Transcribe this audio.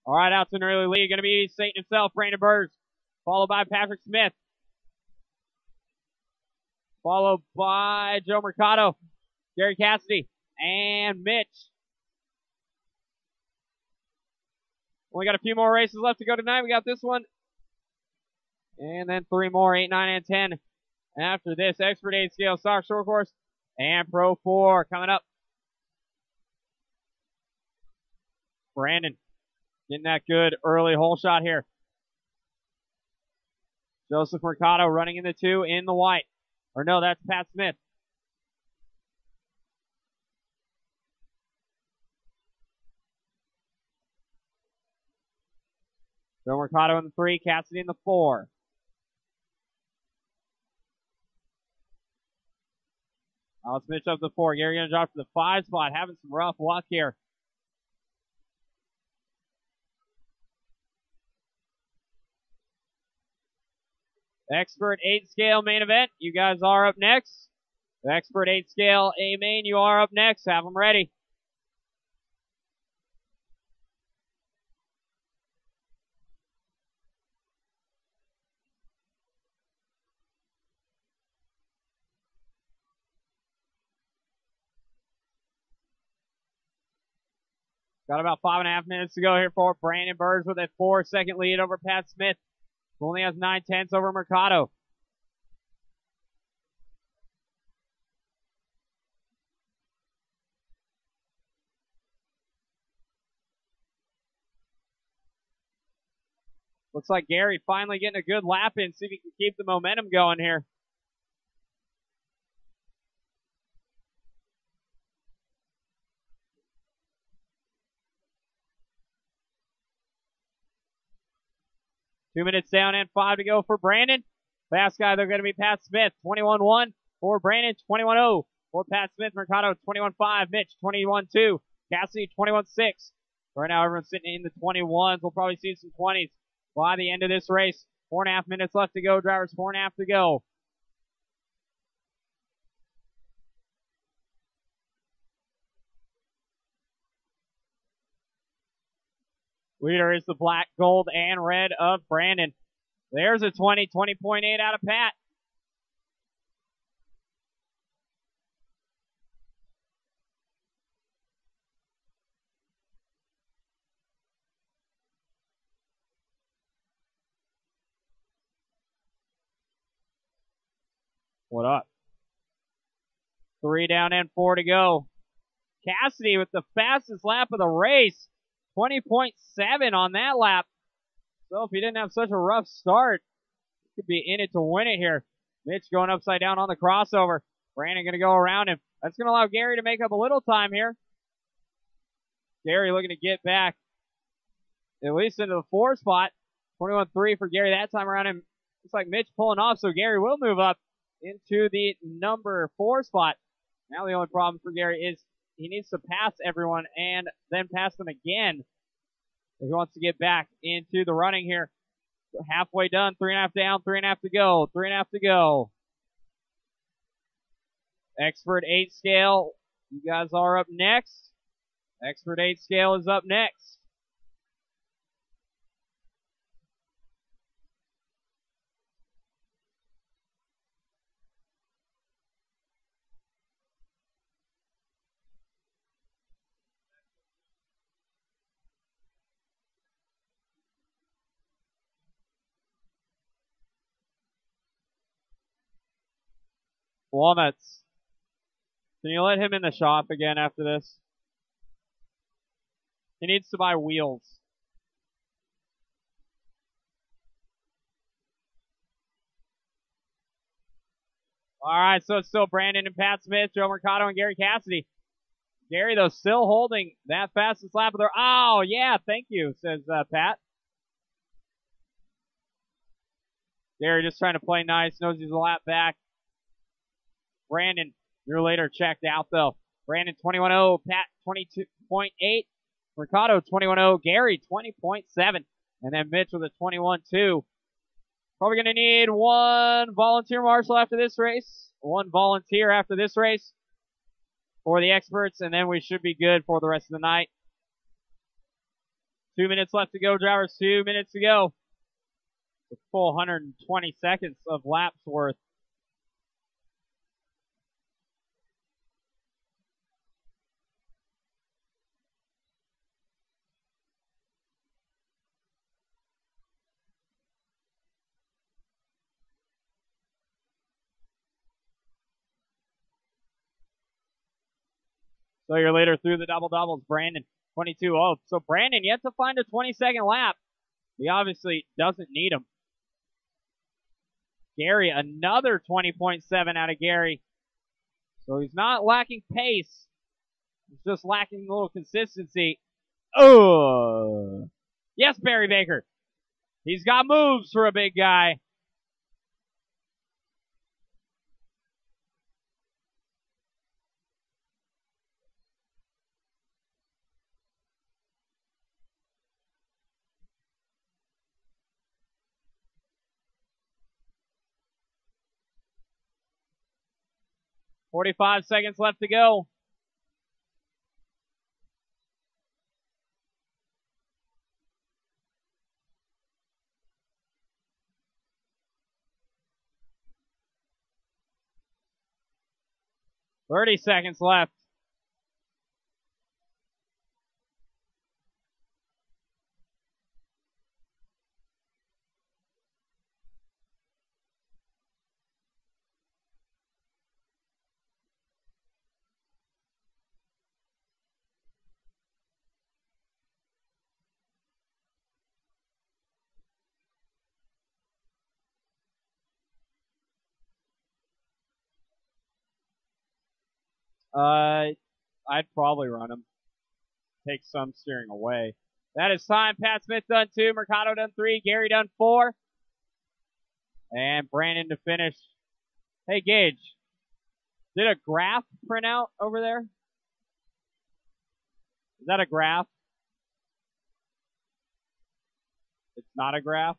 All right, out to an early lead. Going to be Satan himself, Brandon Burrs, followed by Patrick Smith, followed by Joe Mercado, Gary Cassidy, and Mitch. Only got a few more races left to go tonight. We got this one, and then 3 more, 8, 9, and 10. After this, Expert 8 scale, stock short course, and Pro 4 coming up. Brandon getting that good early hole shot here. Joseph Mercado running in the 2 in the white. Or no, that's Pat Smith. Joe Mercado in the 3, Cassidy in the 4. Let's Mitch up to 4. Gary going to drop to the 5 spot. Having some rough luck here. Expert 8 scale main event. You guys are up next. The Expert 8 scale A main, you are up next. Have them ready. Got about 5.5 minutes to go here for Brandon Burrs with a 4-second lead over Pat Smith, who only has 9/10 over Mercado. Looks like Gary finally getting a good lap in. See if he can keep the momentum going here. Two minutes down and 5 to go for Brandon. Fast guy, they're going to be Pat Smith, 21-1 for Brandon, 21-0 for Pat Smith. Mercado, 21-5. Mitch, 21-2. Cassidy, 21-6. Right now, everyone's sitting in the 21s. We'll probably see some 20s by the end of this race. 4.5 minutes left to go. Drivers, 4.5 to go. Leader is the black, gold, and red of Brandon. There's a 20.8 out of Pat. What up? 3 down and 4 to go. Cassidy with the fastest lap of the race. 20.7 on that lap. So if he didn't have such a rough start, he could be in it to win it here. Mitch going upside down on the crossover. Brandon going to go around him. That's going to allow Gary to make up a little time here. Gary looking to get back at least into the 4 spot. 21-3 for Gary that time around him. Looks like Mitch pulling off, so Gary will move up into the number 4 spot. Now the only problem for Gary is he needs to pass everyone and then pass them again if he wants to get back into the running here. Halfway done, 3.5 down, 3.5 to go, 3.5 to go. Expert 8 scale, you guys are up next. Expert 8 scale is up next. Walnuts. Can you let him in the shop again after this? He needs to buy wheels. All right, so it's still Brandon and Pat Smith, Joe Mercado, and Gary Cassidy. Gary, though, still holding that fastest lap of their... Oh, yeah, thank you, says Pat. Gary just trying to play nice, knows he's a lap back. Brandon, year later, checked out, though. Brandon, 21-0. Pat, 22.8. Mercado, 21-0. Gary, 20.7. And then Mitch with a 21-2. Probably going to need one volunteer marshal after this race. One volunteer after this race for the experts, and then we should be good for the rest of the night. 2 minutes left to go, drivers. 2 minutes to go. A full 120 seconds of laps worth. So your leader through the double-doubles, Brandon, 22. Oh, so Brandon yet to find a 20-second lap. He obviously doesn't need him. Gary, another 20.7 out of Gary. So he's not lacking pace. He's just lacking a little consistency. Oh, yes, Barry Baker. He's got moves for a big guy. .45 seconds left to go. .30 seconds left. I'd probably run him. Take some steering away. That is time. Pat Smith done 2. Mercado done 3. Gary done 4. And Brandon to finish. Hey, Gage. Did a graph print out over there? Is that a graph? It's not a graph?